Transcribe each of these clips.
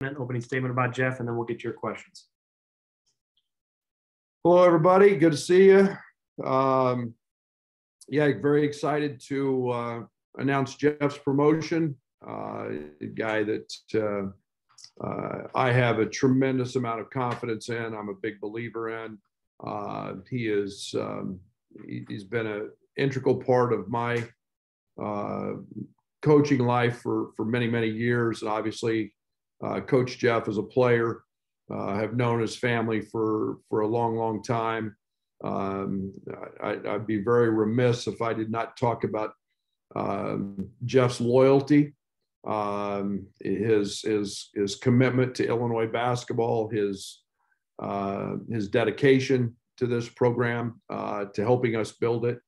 opening statement about Jeff, and then we'll get to your questions. Hello, everybody. Good to see you. Yeah, very excited to announce Jeff's promotion. A guy that I have a tremendous amount of confidence in. I'm a big believer in. He's been an integral part of my coaching life for many, many years. And obviously, Coach Jeff as a player, have known his family for a long, long time. I'd be very remiss if I did not talk about Jeff's loyalty, his commitment to Illinois basketball, his dedication to this program, to helping us build it.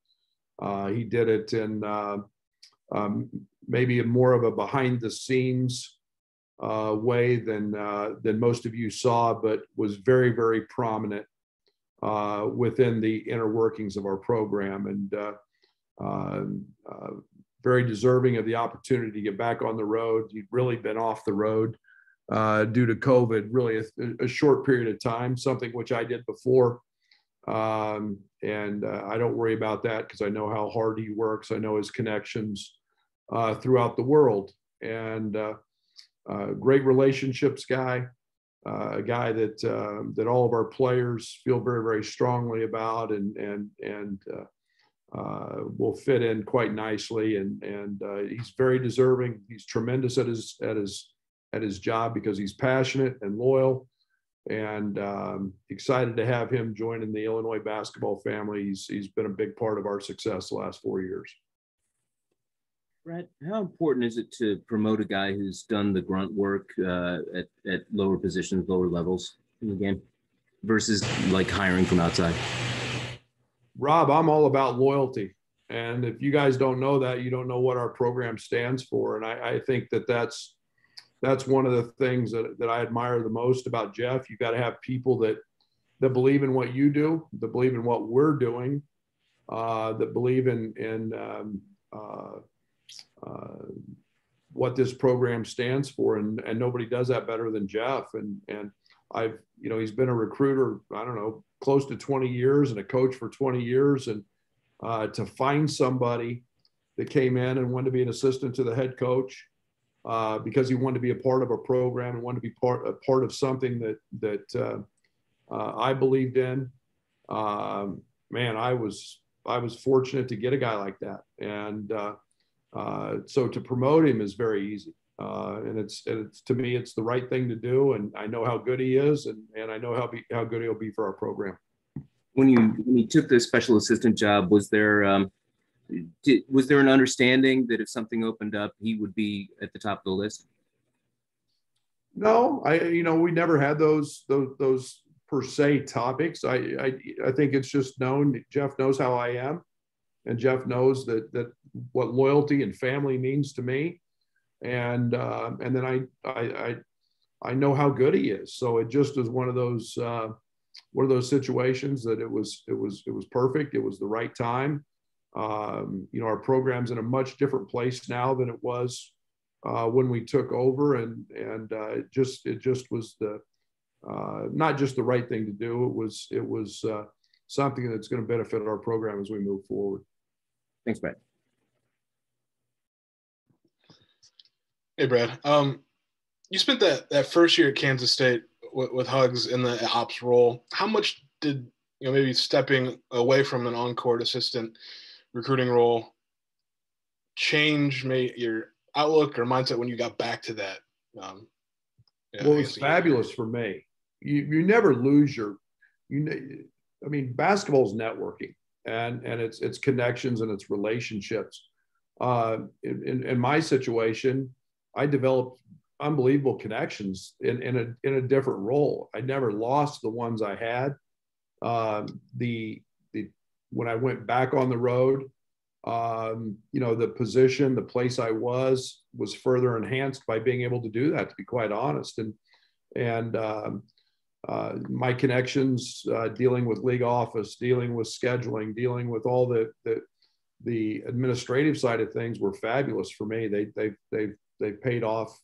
He did it in maybe more of a behind the scenes way than most of you saw, but was very, very prominent within the inner workings of our program, and very deserving of the opportunity to get back on the road. He'd really been off the road due to COVID, really a short period of time, something which I did before. And I don't worry about that because I know how hard he works. I know his connections throughout the world, and great relationships guy, a guy that all of our players feel very, very strongly about, and will fit in quite nicely. And he's very deserving. He's tremendous at his job because he's passionate and loyal. And excited to have him join in the Illinois basketball family. He's been a big part of our success the last 4 years. Brett, how important is it to promote a guy who's done the grunt work at lower positions, lower levels in the game, versus like hiring from outside? Rob, I'm all about loyalty. And if you guys don't know that, you don't know what our program stands for. And I think that's one of the things that I admire the most about Jeff. You've got to have people that believe in what you do, that believe in what we're doing, that believe in what this program stands for. And nobody does that better than Jeff. And he's been a recruiter, I don't know, close to 20 years and a coach for 20 years. And to find somebody that came in and wanted to be an assistant to the head coach, because he wanted to be a part of a program and wanted to be a part of something that I believed in. Man, I was fortunate to get a guy like that, and so to promote him is very easy. And it's to me, it's the right thing to do, and I know how good he is, and I know how good he'll be for our program. When you took the special assistant job, was there an understanding that if something opened up, he would be at the top of the list? No, we never had those per se topics. I think it's just known. Jeff knows how I am, and Jeff knows that what loyalty and family means to me, and then I know how good he is. So it just is one of those situations that it was perfect. It was the right time. Our program's in a much different place now than it was when we took over, and it just was not just the right thing to do. It was something that's going to benefit our program as we move forward. Thanks, Brad. Hey, Brad. You spent that first year at Kansas State with Hugs in the ops role. How much did maybe stepping away from an on-court assistant recruiting role change your outlook or mindset when you got back to that? Well, it was fabulous for me. You never lose basketball is networking, and it's connections and it's relationships. In my situation, I developed unbelievable connections in a different role. I never lost the ones I had. When I went back on the road, the position, the place I was further enhanced by being able to do that, to be quite honest. And my connections, dealing with league office, dealing with scheduling, dealing with all the administrative side of things were fabulous for me. They paid off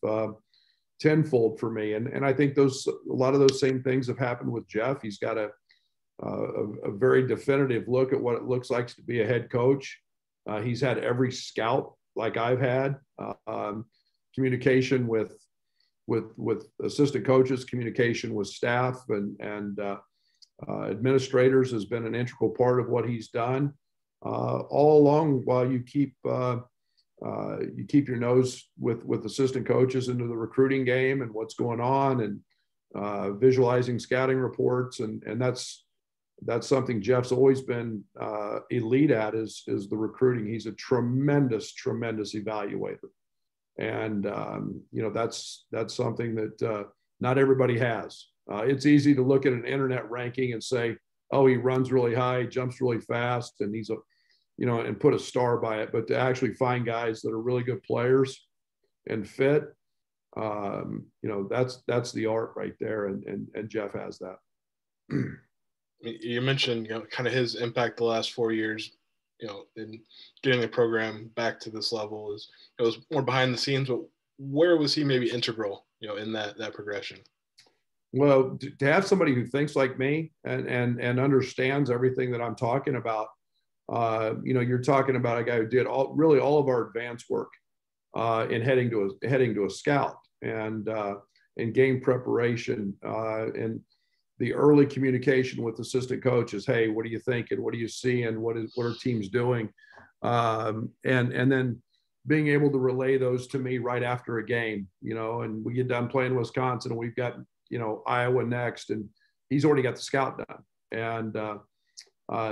tenfold for me. And I think a lot of those same things have happened with Jeff. He's got a very definitive look at what it looks like to be a head coach. He's had every scout like I've had, communication with assistant coaches, communication with staff and administrators has been an integral part of what he's done all along, while you keep your nose with assistant coaches into the recruiting game and what's going on, and visualizing scouting reports. And that's something Jeff's always been elite at, is the recruiting. He's a tremendous evaluator. And, that's something that not everybody has. It's easy to look at an internet ranking and say, oh, he runs really high, jumps really fast, and he's and put a star by it. But to actually find guys that are really good players and fit, that's the art right there. And Jeff has that. You mentioned, kind of his impact the last 4 years, in getting the program back to this level. It was more behind the scenes, but where was he maybe integral, in that progression? Well, to have somebody who thinks like me and understands everything that I'm talking about, you're talking about a guy who did all of our advanced work in heading to a scout and in game preparation and the early communication with assistant coaches. Hey, what are you thinking? What are you seeing? What are teams doing? And then being able to relay those to me right after a game, and we get done playing Wisconsin and we've got, Iowa next, and he's already got the scout done and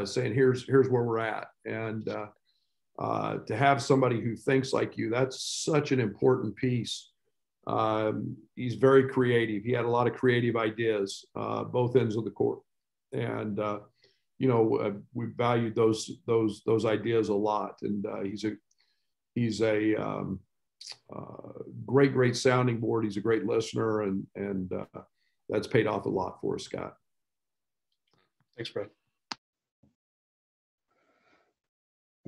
saying, here's where we're at. And to have somebody who thinks like you, that's such an important piece. He's very creative. He had a lot of creative ideas, both ends of the court. And, we valued those ideas a lot. And he's a great sounding board. He's a great listener, and that's paid off a lot for us, Scott. Thanks, Brad.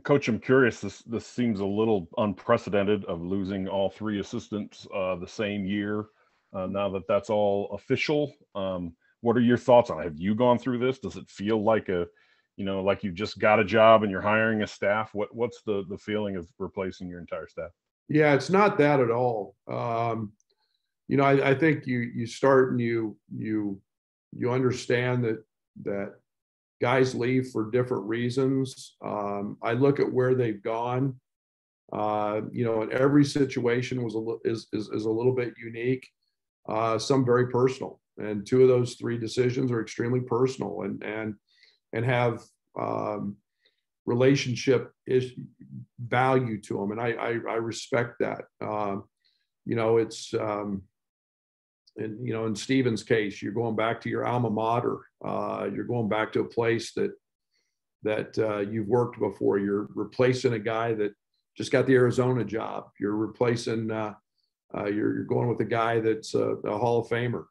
Coach, I'm curious, this seems a little unprecedented, of losing all three assistants the same year. Now that's all official, what are your thoughts on it? Have you gone through this? Does it feel like like you just got a job and you're hiring a staff? What's the feeling of replacing your entire staff? Yeah, it's not that at all. I think you start and you understand that guys leave for different reasons. I look at where they've gone. And every situation is a little bit unique. Some very personal, and two of those three decisions are extremely personal and have relationship value to them, and I respect that. It's in Steven's case, you're going back to your alma mater. You're going back to a place that you've worked before. You're replacing a guy that just got the Arizona job. You're replacing. You're going with a guy that's a Hall of Famer.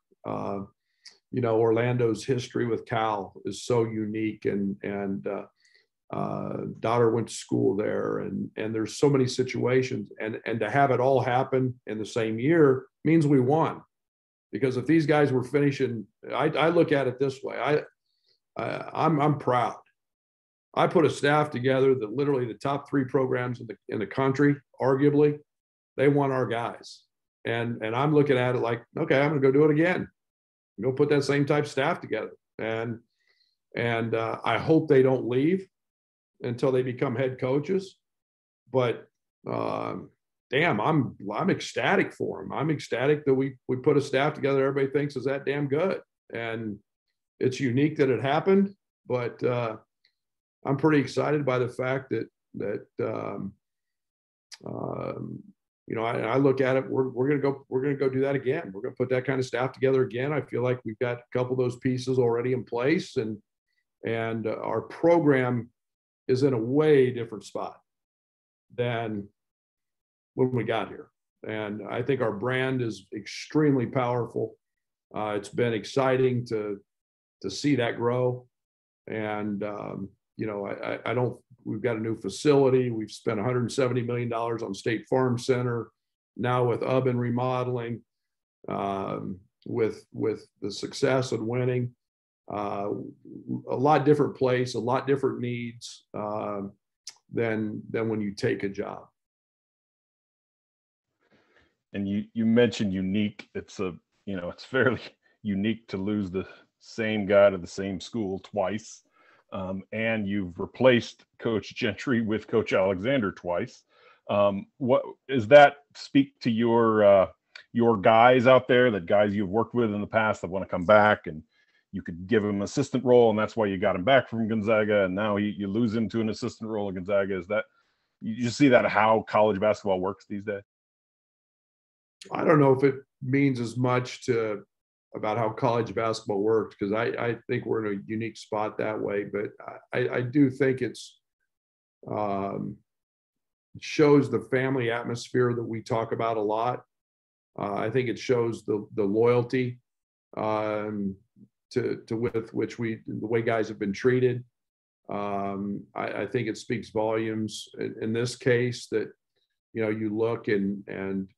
Orlando's history with Cal is so unique, and daughter went to school there, and there's so many situations, and to have it all happen in the same year means we won. Because if these guys were finishing, I look at it this way. I'm proud. I put a staff together that literally the top three programs in the country, arguably, they want our guys. And I'm looking at it like, okay, I'm going to go do it again. Go put that same type of staff together. And I hope they don't leave until they become head coaches. But damn, I'm ecstatic for them. I'm ecstatic that we put a staff together everybody thinks is that damn good. And it's unique that it happened, but I'm pretty excited by the fact that I look at it. We're gonna go do that again. We're gonna put that kind of staff together again. I feel like we've got a couple of those pieces already in place, and our program is in a way different spot than when we got here. And I think our brand is extremely powerful. It's been exciting to see that grow. And we've got a new facility. We've spent $170 million on State Farm Center. Now with Ubben remodeling, with the success and winning. A lot different place, a lot different needs than when you take a job. And you mentioned unique. It's it's fairly unique to lose the same guy to the same school twice. And you've replaced Coach Gentry with Coach Alexander twice. What does that speak to your guys out there, that guys you've worked with in the past that want to come back, and you could give him an assistant role, and that's why you got him back from Gonzaga, and now you lose him to an assistant role at Gonzaga? Is that, you just see that how college basketball works these days? I don't know if it means as much about how college basketball works, because I think we're in a unique spot that way, but I do think it's shows the family atmosphere that we talk about a lot. I think it shows the loyalty with which the way guys have been treated. I think it speaks volumes in this case that, you look and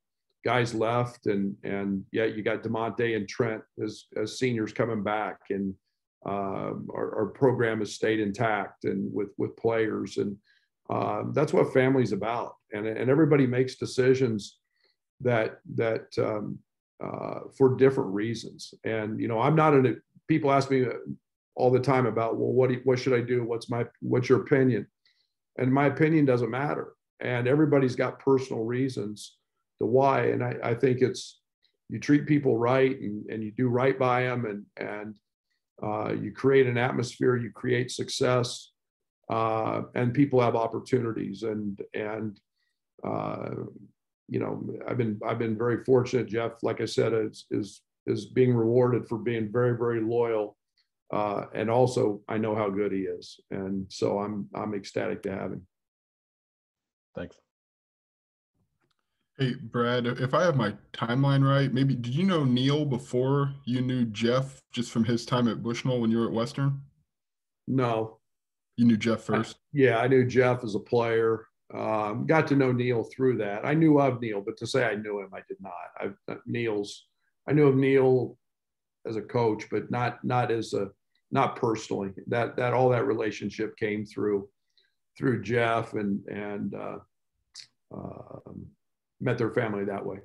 guys left and yet you got DeMonte and Trent as seniors coming back, and our program has stayed intact and with players, and that's what family's about. And everybody makes decisions that for different reasons. And I'm not in it. People ask me all the time about, well, what should I do? What's your opinion? And my opinion doesn't matter. And everybody's got personal reasons to why. And I think it's, you treat people right and you do right by them, and you create an atmosphere, you create success, and people have opportunities. And I've been very fortunate. Jeff, like I said, is being rewarded for being very, very loyal. And also I know how good he is. And so I'm ecstatic to have him. Thanks. Hey, Brad, if I have my timeline right, maybe did you know Neil before you knew Jeff, just from his time at Bushnell when you were at Western? No. You knew Jeff first? Yeah, I knew Jeff as a player. Got to know Neil through that. I knew of Neil, but to say I knew him, I did not. I knew of Neil as a coach, but not personally. That all that relationship came through Jeff and met their family that way.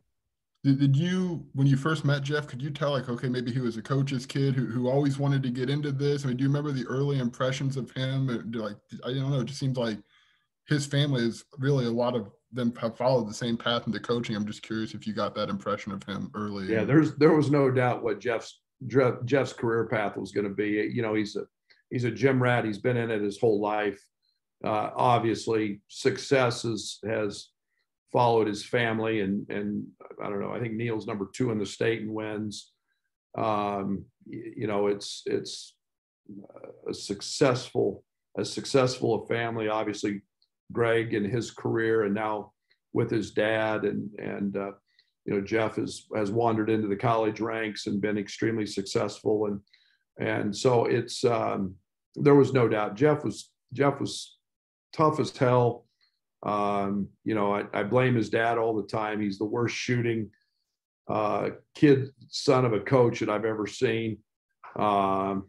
Did you, when you first met Jeff, could you tell, like, okay, maybe he was a coach's kid who always wanted to get into this? I mean, do you remember the early impressions of him? Like, I don't know, it just seems like his family is really, a lot of them have followed the same path into coaching. I'm just curious if you got that impression of him early. Yeah, there was no doubt what Jeff's career path was going to be. He's a gym rat. He's been in it his whole life. Obviously, success has followed his family, and I don't know. I think Neil's number 2 in the state in wins. It's as successful a family. Obviously, Greg and his career, and now with his dad, and Jeff has wandered into the college ranks and been extremely successful, and so it's there was no doubt. Jeff was tough as hell. I blame his dad all the time. He's the worst shooting son of a coach that I've ever seen. And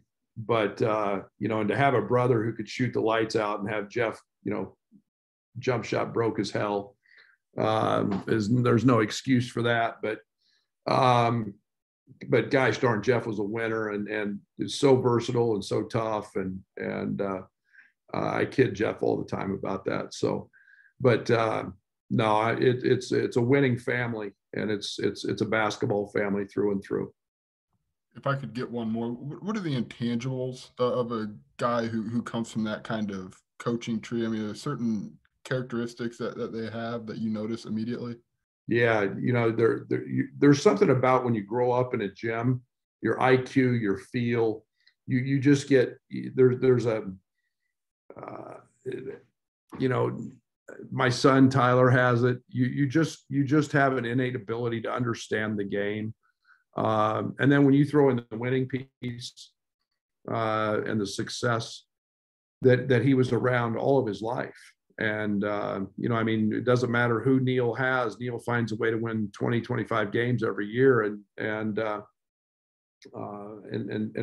to have a brother who could shoot the lights out and have Jeff, jump shot broke as hell, there's no excuse for that. But gosh darn, Jeff was a winner and is so versatile and so tough. And I kid Jeff all the time about that. So, but no, it's a winning family, and it's a basketball family through and through. If I could get one more, what are the intangibles of a guy who comes from that kind of coaching tree? I mean, there's certain characteristics that they have that you notice immediately. Yeah, there's something about when you grow up in a gym, your IQ, your feel, you just get there's a my son Tyler has it. You just have an innate ability to understand the game, and then when you throw in the winning piece and the success that he was around all of his life, And, you know, I mean, it doesn't matter who Neil has. Neil finds a way to win 20, 25 games every year and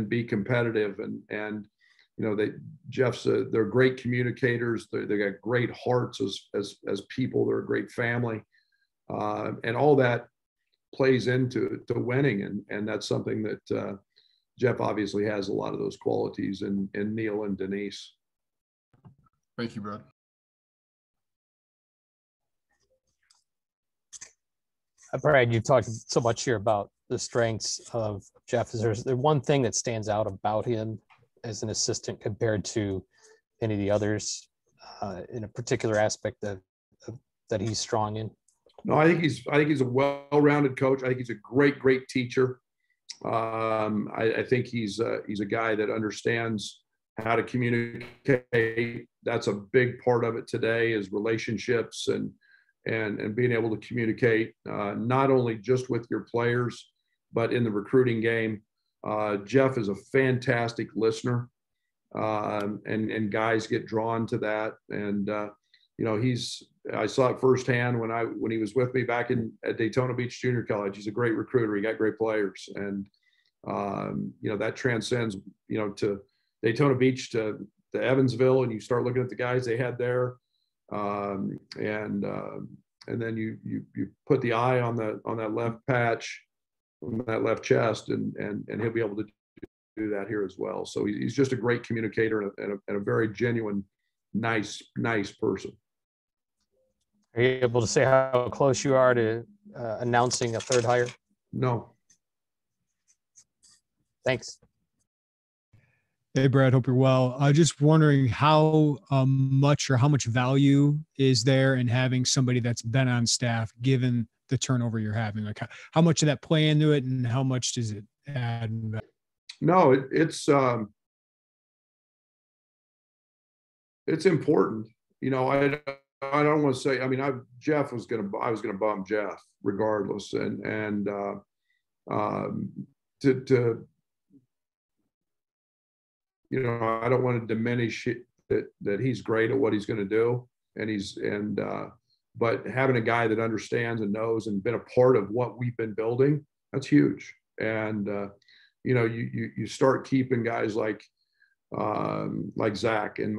be competitive. And you know, they're great communicators. They got great hearts as people. They're a great family. And all that plays into winning. And that's something that Jeff obviously has a lot of those qualities in Neil and Denise. Thank you, Brad. Brad, you talked so much here about the strengths of Jeff. Is there one thing that stands out about him as an assistant compared to any of the others in a particular aspect that he's strong in? No, I think he's a well-rounded coach. I think he's a great teacher. I think he's a guy that understands how to communicate. That's a big part of it today, is relationships and being able to communicate not only just with your players, but in the recruiting game. Jeff is a fantastic listener, and guys get drawn to that. And you know, I saw it firsthand when he was with me back at Daytona Beach Junior College. He's a great recruiter. He got great players, and you know, that transcends, you know, to Daytona Beach to Evansville, and you start looking at the guys they had there, and then you put the eye on that left patch, on that left chest, and he'll be able to do that here as well. So he's just a great communicator and a very genuine, nice person. Are you able to say how close you are to announcing a third hire? No. Thanks. Hey, Brad, hope you're well. Just wondering how much value is there in having somebody that's been on staff, given the turnover you're having? Like how much did that play into it, and how much does it add? No, it's important. You know, I don't want to say, I mean, I was going to bum Jeff regardless. And you know, I don't want to diminish that he's great at what he's going to do. But having a guy that understands and knows and been a part of what we've been building, that's huge. And, you know, you start keeping guys like Zach and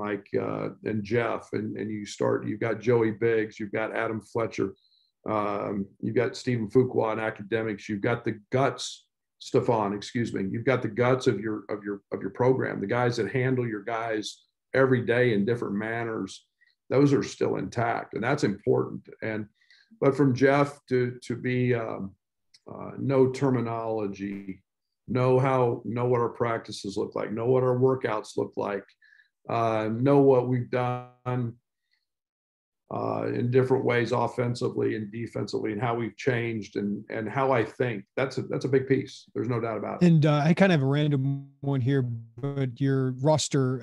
and Jeff, and you've got Joey Biggs, you've got Adam Fletcher, you've got Stephen Fuqua in academics, you've got the guts, Stefan, excuse me, you've got the guts of your program, the guys that handle your guys every day in different manners. Those are still intact, and that's important. But from Jeff to be know terminology, know what our practices look like, know what our workouts look like, know what we've done in different ways, offensively and defensively, and how we've changed and how I think. That's a big piece. There's no doubt about it. And I kind of have a random one here, but your roster,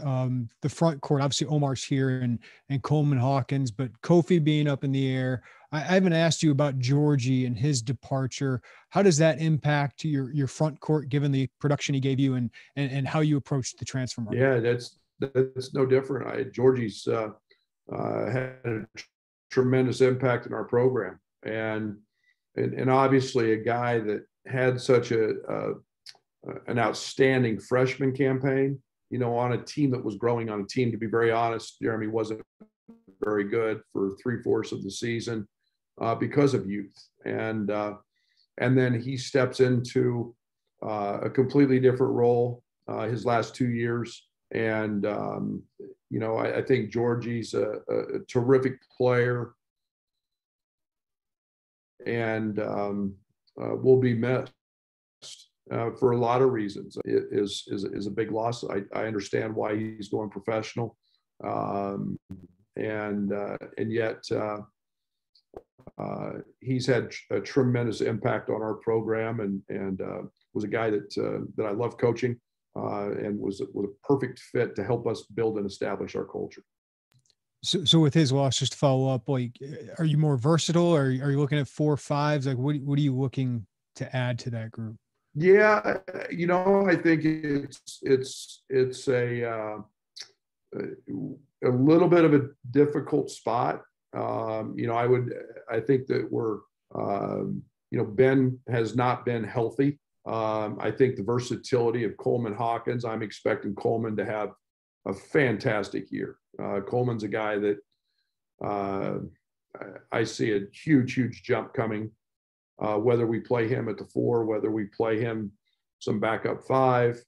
the front court, obviously Omar's here and Coleman Hawkins, but Kofi being up in the air. I haven't asked you about Georgie and his departure. How does that impact your front court, given the production he gave you and how you approached the transfer market? Yeah, that's no different. Georgie's had a tremendous impact in our program, and obviously a guy that had such an outstanding freshman campaign, you know, on a team that was growing, on a team, to be very honest, Jeremy wasn't very good for 3/4 of the season because of youth, and then he steps into a completely different role his last 2 years. And, you know, I think Georgie's a terrific player, and will be missed for a lot of reasons. It is a big loss. I understand why he's going professional, and yet he's had a tremendous impact on our program, and was a guy that I love coaching. And was a perfect fit to help us build and establish our culture. So with his loss, just to follow up, like, are you more versatile, or are you looking at 4 or 5s? Like, what are you looking to add to that group? Yeah, you know, I think it's a little bit of a difficult spot. I think that Ben has not been healthy. I think the versatility of Coleman Hawkins, I'm expecting Coleman to have a fantastic year. Coleman's a guy that I see a huge jump coming, whether we play him at the 4, whether we play him some backup 5.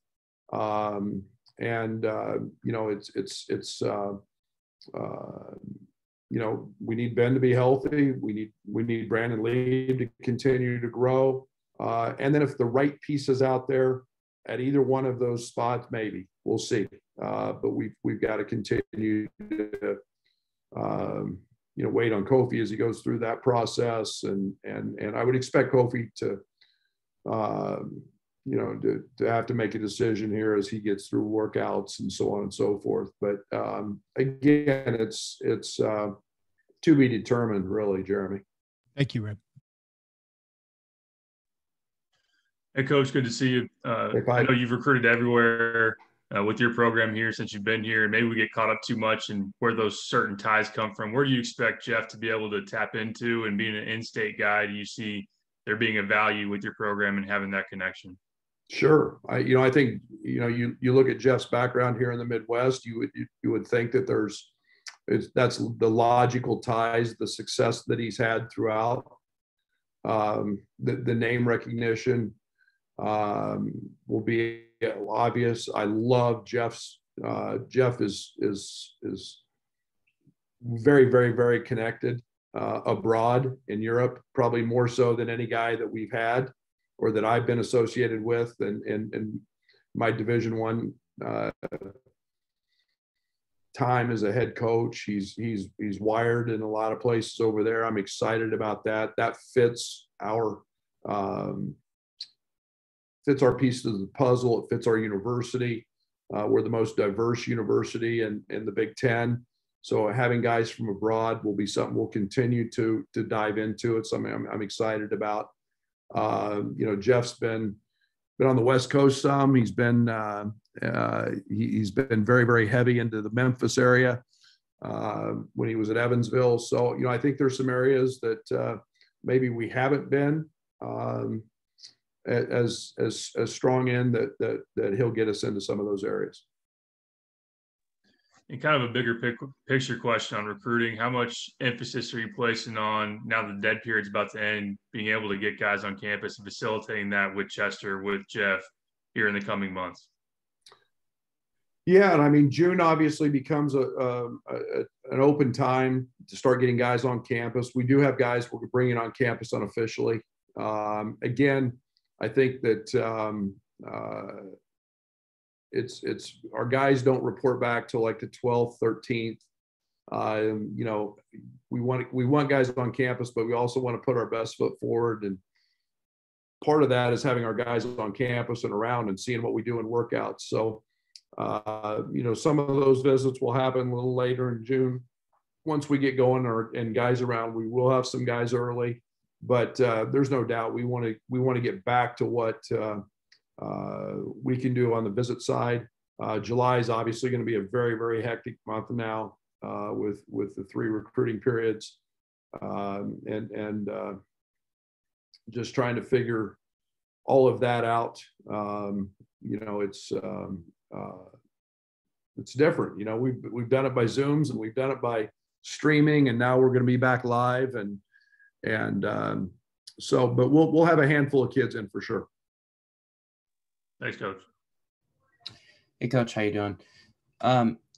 We need Ben to be healthy. We need Brandon Lee to continue to grow. And then if the right pieces out there at either one of those spots, maybe we'll see. But we've got to continue to wait on Kofi as he goes through that process. And I would expect Kofi to have to make a decision here as he gets through workouts and so on and so forth. But again, it's to be determined, really, Jeremy. Thank you, Reb. Hey, Coach, good to see you. I know you've recruited everywhere with your program here since you've been here. Maybe we get caught up too much in where those certain ties come from. Where do you expect Jeff to be able to tap into? And being an in-state guy, do you see there being a value with your program and having that connection? Sure. I think, you look at Jeff's background here in the Midwest, you would think that that's the logical ties, the success that he's had throughout. The name recognition will be obvious. I love Jeff's. Jeff is very, very, very connected abroad in Europe, probably more so than any guy that we've had or that I've been associated with in my Division I time as a head coach. He's wired in a lot of places over there. I'm excited about that. That fits our pieces of the puzzle. It fits our university. We're the most diverse university in the Big Ten. So having guys from abroad will be something we'll continue to dive into. It's something I'm excited about. Jeff's been on the West Coast some. He's been very, very heavy into the Memphis area when he was at Evansville. So I think there's some areas that maybe we haven't been as strong in that he'll get us into some of those areas. And kind of a bigger picture question on recruiting, how much emphasis are you placing on, now the dead period's about to end, being able to get guys on campus and facilitating that with Chester, with Jeff here in the coming months? Yeah, and I mean, June obviously becomes an open time to start getting guys on campus. We do have guys we're bringing on campus unofficially. Again, I think that it's our guys don't report back till like the 12th, 13th. We want guys on campus, but we also want to put our best foot forward. And part of that is having our guys on campus and around and seeing what we do in workouts. So, some of those visits will happen a little later in June. Once we get going and guys around, we will have some guys early, but there's no doubt we want to get back to what we can do on the visit side. July is obviously going to be a very, very hectic month now with the 3 recruiting periods and just trying to figure all of that out. It's different. We've done it by Zooms and we've done it by streaming, and now we're going to be back live but we'll have a handful of kids in for sure. Thanks, Coach. Hey, Coach, how you doing?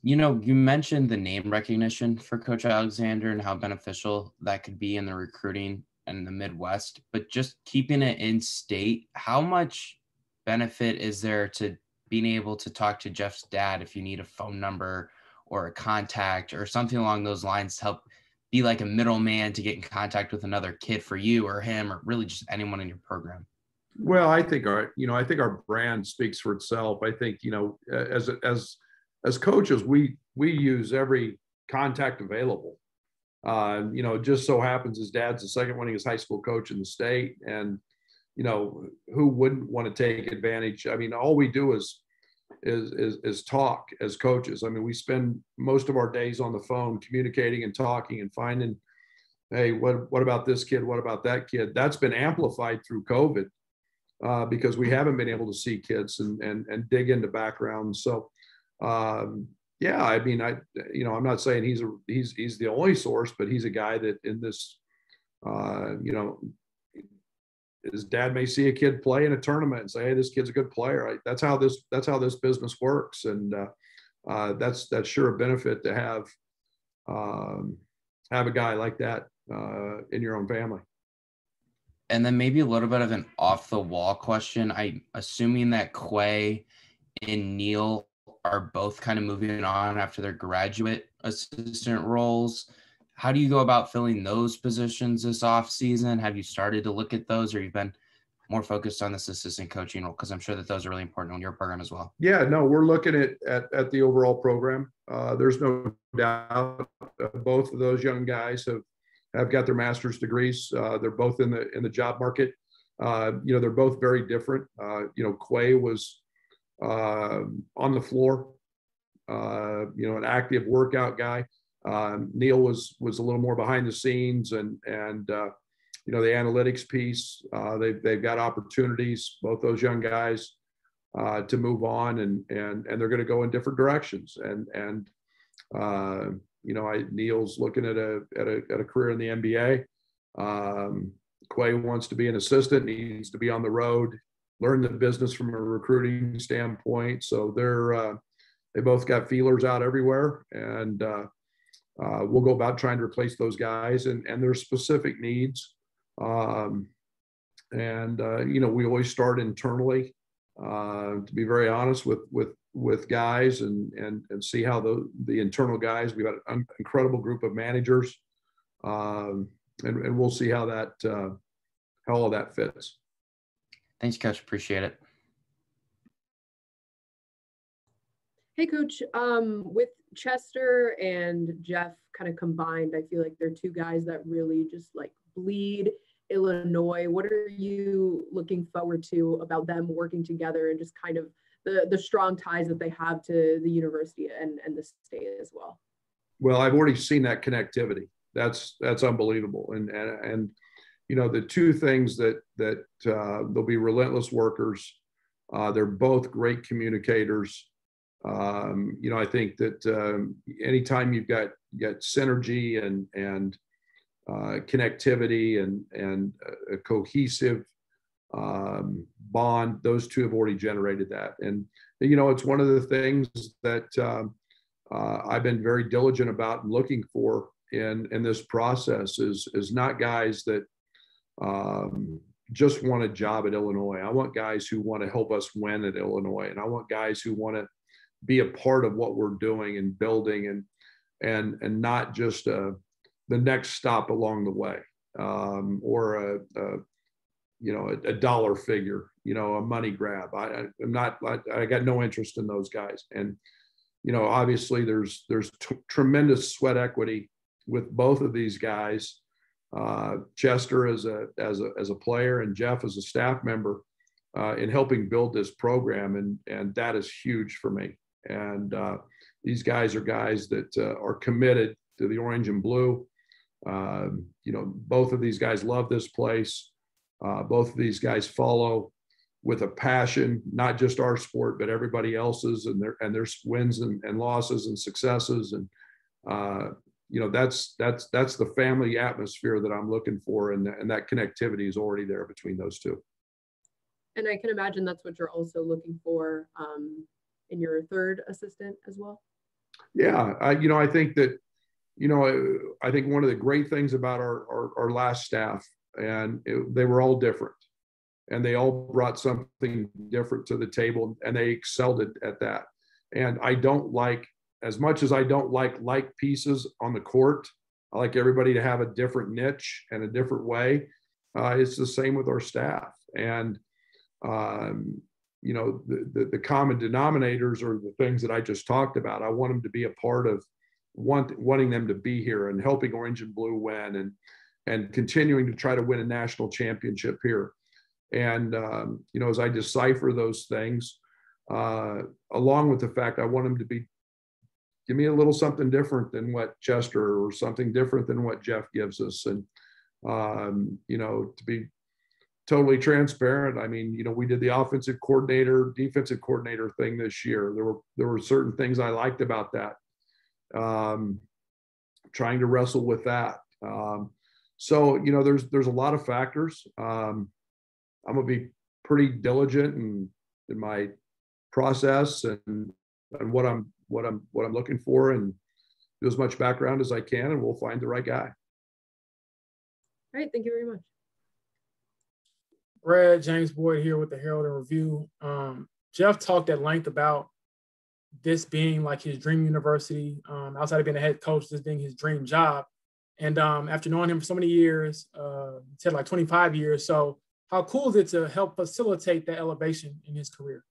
You mentioned the name recognition for Coach Alexander and how beneficial that could be in the recruiting in the Midwest, but just keeping it in state, how much benefit is there to being able to talk to Jeff's dad if you need a phone number or a contact or something along those lines to help be like a middleman to get in contact with another kid for you or him or really just anyone in your program? Well, I think our brand speaks for itself. I think, as coaches, we use every contact available. It just so happens his dad's the second winningest high school coach in the state. And, who wouldn't want to take advantage? I mean, all we do is is talk as coaches. I mean, we spend most of our days on the phone communicating and talking and finding, hey, what about this kid? What about that kid? That's been amplified through COVID because we haven't been able to see kids and dig into backgrounds. So, yeah, I mean, I'm not saying he's the only source, but he's a guy that in this, his dad may see a kid play in a tournament and say, hey, this kid's a good player. That's how this business works. And that's sure a benefit to have a guy like that in your own family. And then maybe a little bit of an off the wall question. I'm assuming that Quay and Neil are both kind of moving on after their graduate assistant roles. How do you go about filling those positions this off season? Have you started to look at those, or you've been more focused on this assistant coaching role? Because I'm sure that those are really important on your program as well. Yeah, no, we're looking at the overall program. There's no doubt both of those young guys have got their master's degrees. They're both in the job market. They're both very different. Quay was on the floor, an active workout guy. Neil was a little more behind the scenes and the analytics piece. They've got opportunities, both those young guys, to move on and they're going to go in different directions. Neil's looking at a career in the NBA. Quay wants to be an assistant, needs to be on the road, learn the business from a recruiting standpoint. So they both got feelers out everywhere, and we'll go about trying to replace those guys and their specific needs. We always start internally, to be very honest with guys and see how the internal guys, we've got an incredible group of managers, and we'll see how all that fits. Thanks, Coach. Appreciate it. Hey, Coach. With Chester and Jeff kind of combined, I feel like they're two guys that really just like bleed Illinois. What are you looking forward to about them working together and just kind of the strong ties that they have to the university and the state as well? Well, I've already seen that connectivity. That's unbelievable. And the two things that they'll be relentless workers. They're both great communicators. I think that anytime you've got synergy and connectivity and a cohesive bond, those two have already generated that. And it's one of the things that I've been very diligent about and looking for in this process is not guys that just want a job at Illinois. I want guys who want to help us win at Illinois, and I want guys who want to be a part of what we're doing and building and not just the next stop along the way, or a dollar figure, a money grab. I got no interest in those guys. And, obviously there's tremendous sweat equity with both of these guys. Chester as a player and Jeff as a staff member in helping build this program. And that is huge for me. And these guys are guys that are committed to the orange and blue. Both of these guys love this place. Both of these guys follow with a passion, not just our sport, but everybody else's and their wins and losses and successes. And, that's the family atmosphere that I'm looking for. And that connectivity is already there between those two. And I can imagine that's what you're also looking for in your third assistant as well. Yeah. I think that, I think one of the great things about our last staff, and they were all different, and they all brought something different to the table, and they excelled at that. And I don't like, as much as I don't like pieces on the court, I like everybody to have a different niche and a different way. It's the same with our staff. And, the common denominators are the things that I just talked about. I want them to be a part of wanting them to be here and helping Orange and Blue win and continuing to try to win a national championship here. And, as I decipher those things, along with the fact I want him to give me a little something different than what Chester or something different than what Jeff gives us. And, to be totally transparent, I mean, we did the offensive coordinator, defensive coordinator thing this year. There were certain things I liked about that. Trying to wrestle with that. So, there's a lot of factors. I'm going to be pretty diligent in my process and what I'm looking for, and do as much background as I can, and we'll find the right guy. All right. Thank you very much. Brad, James Boyd here with the Herald and Review. Jeff talked at length about this being like his dream university, outside of being a head coach, this being his dream job. And after knowing him for so many years, he said like 25 years. So how cool is it to help facilitate that elevation in his career?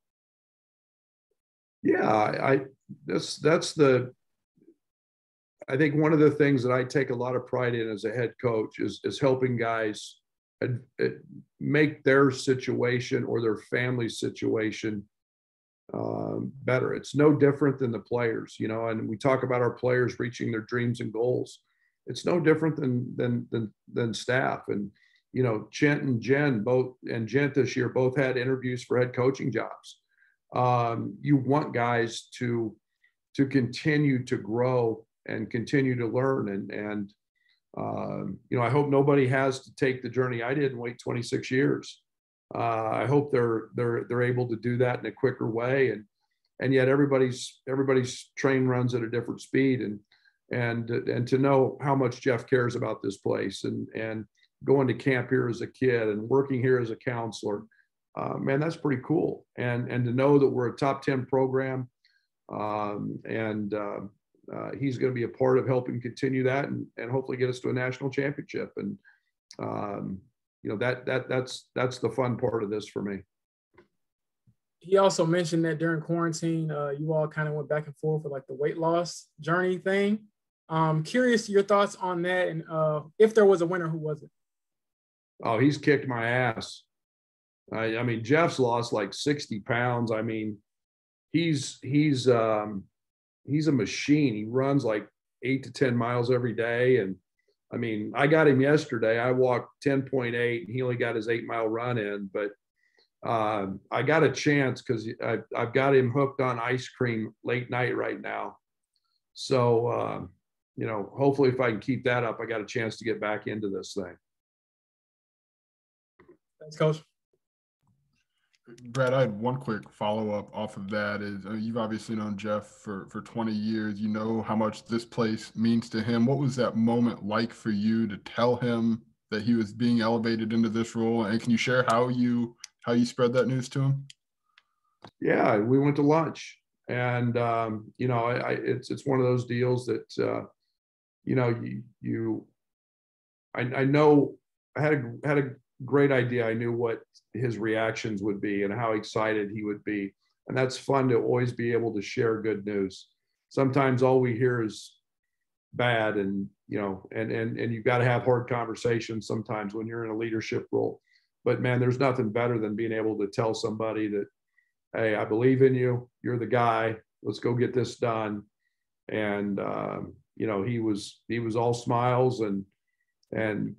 Yeah, I think one of the things that I take a lot of pride in as a head coach is helping guys make their situation or their family situation better. It's no different than the players, and we talk about our players reaching their dreams and goals. It's no different than staff. And, Chent and Jen Gent this year both had interviews for head coaching jobs. You want guys to continue to grow and continue to learn. And I hope nobody has to take the journey I did and wait 26 years. I hope they're able to do that in a quicker way. And yet everybody's train runs at a different speed, and to know how much Jeff cares about this place and going to camp here as a kid and working here as a counselor, man, that's pretty cool. And to know that we're a top 10 program, he's going to be a part of helping continue that and hopefully get us to a national championship. And that's the fun part of this for me. He also mentioned that during quarantine, you all kind of went back and forth with like the weight loss journey thing. Curious your thoughts on that, and if there was a winner, who was it? Oh, he's kicked my ass. I mean, Jeff's lost like 60 pounds. I mean, he's a machine. He runs like 8 to 10 miles every day. And I mean, I got him yesterday. I walked 10.8 and he only got his 8-mile run in, but I got a chance because I've got him hooked on ice cream late night right now. So, hopefully if I can keep that up, I got a chance to get back into this thing. Thanks, Coach. Brad, I had one quick follow-up off of that. You've obviously known Jeff for 20 years. You know how much this place means to him. What was that moment like for you to tell him that he was being elevated into this role? And can you share how you spread that news to him? Yeah, we went to lunch, and it's one of those deals that I know I had a great idea. I knew what his reactions would be and how excited he would be. And that's fun to always be able to share good news. Sometimes all we hear is bad, and you've got to have hard conversations sometimes when you're in a leadership role. But man, there's nothing better than being able to tell somebody that, hey, I believe in you. You're the guy. Let's go get this done. And he was all smiles and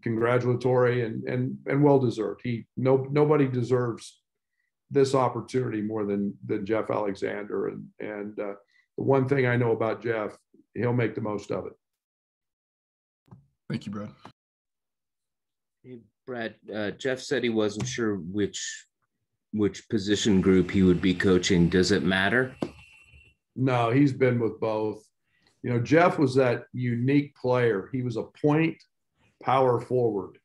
congratulatory and well-deserved. Nobody deserves this opportunity more than Jeff Alexander. And the one thing I know about Jeff, he'll make the most of it. Thank you, Brad. Hey, Brad, Jeff said he wasn't sure which position group he would be coaching. Does it matter? No, he's been with both. Jeff was that unique player. He was a point power forward.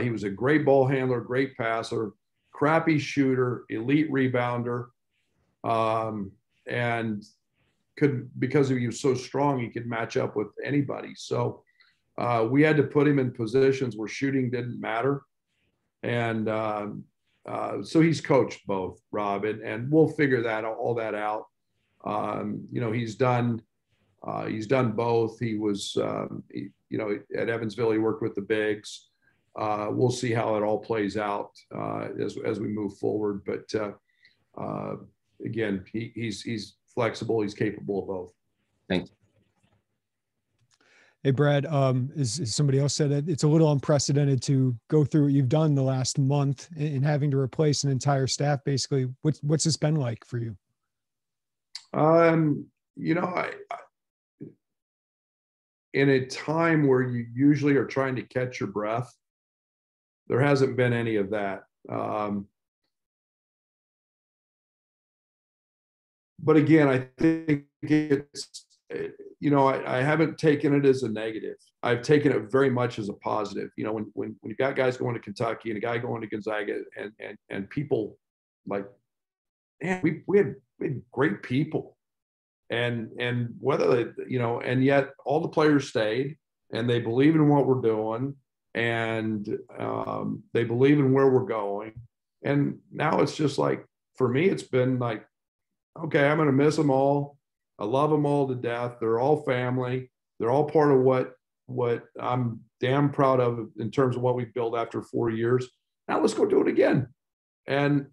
He was a great ball handler, great passer, crappy shooter, elite rebounder, and because he was so strong, he could match up with anybody. So we had to put him in positions where shooting didn't matter. And so he's coached both, Rob, and we'll figure all that out. He's done both. He was, at Evansville, he worked with the bigs. We'll see how it all plays out as we move forward. But again, he's flexible. He's capable of both. Thanks. Hey, Brad, as somebody else said, it's a little unprecedented to go through what you've done the last month in having to replace an entire staff. Basically, what's this been like for you? You know, I in a time where you usually are trying to catch your breath, there hasn't been any of that. But again, I think it's, you know, I haven't taken it as a negative. I've taken it very much as a positive. You know, when you've got guys going to Kentucky and a guy going to Gonzaga and people like, man, we had great people. And whether they, you know, and yet all the players stayed and they believe in what we're doing and they believe in where we're going. And now it's just like, for me, it's been like, okay, I'm going to miss them all. I love them all to death. They're all family. They're all part of what I'm damn proud of in terms of what we've built after 4 years. Now let's go do it again. And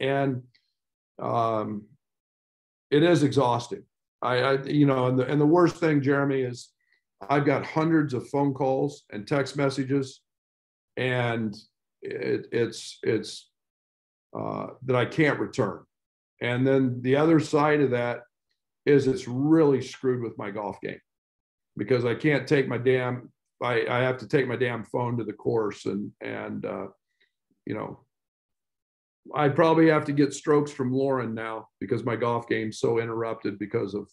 it is exhausting. You know, and the worst thing, Jeremy, is I've got hundreds of phone calls and text messages, and it's that I can't return. And then the other side of that is it's really screwed with my golf game because I can't take my I have to take my damn phone to the course and you know, I probably have to get strokes from Lauren now because my golf game's so interrupted because of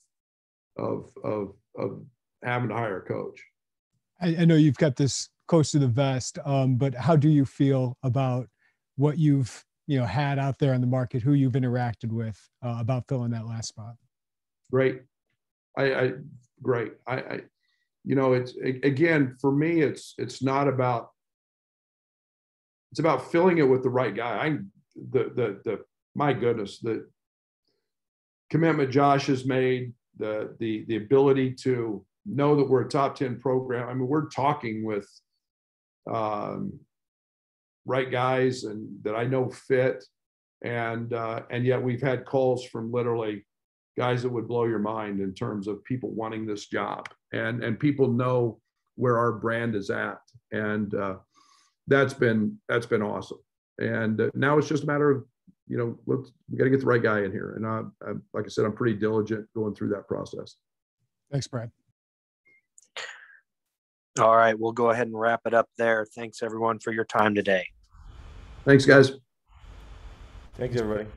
having to hire a coach. I know you've got this close to the vest, but how do you feel about what you've had out there on the market, who you've interacted with about filling that last spot? Great. Great. You know, it's, again, for me, it's not about, it's about filling it with the right guy. My goodness, the commitment Josh has made, the ability to know that we're a top 10 program. I mean, we're talking with right guys and that I know fit. And yet we've had calls from literally guys that would blow your mind in terms of people wanting this job and people know where our brand is at. And that's been awesome. And now it's just a matter of, you know, we got to get the right guy in here. And like I said, I'm pretty diligent going through that process. Thanks, Brad. All right, we'll go ahead and wrap it up there. Thanks everyone for your time today. Thanks, guys. Thanks, everybody.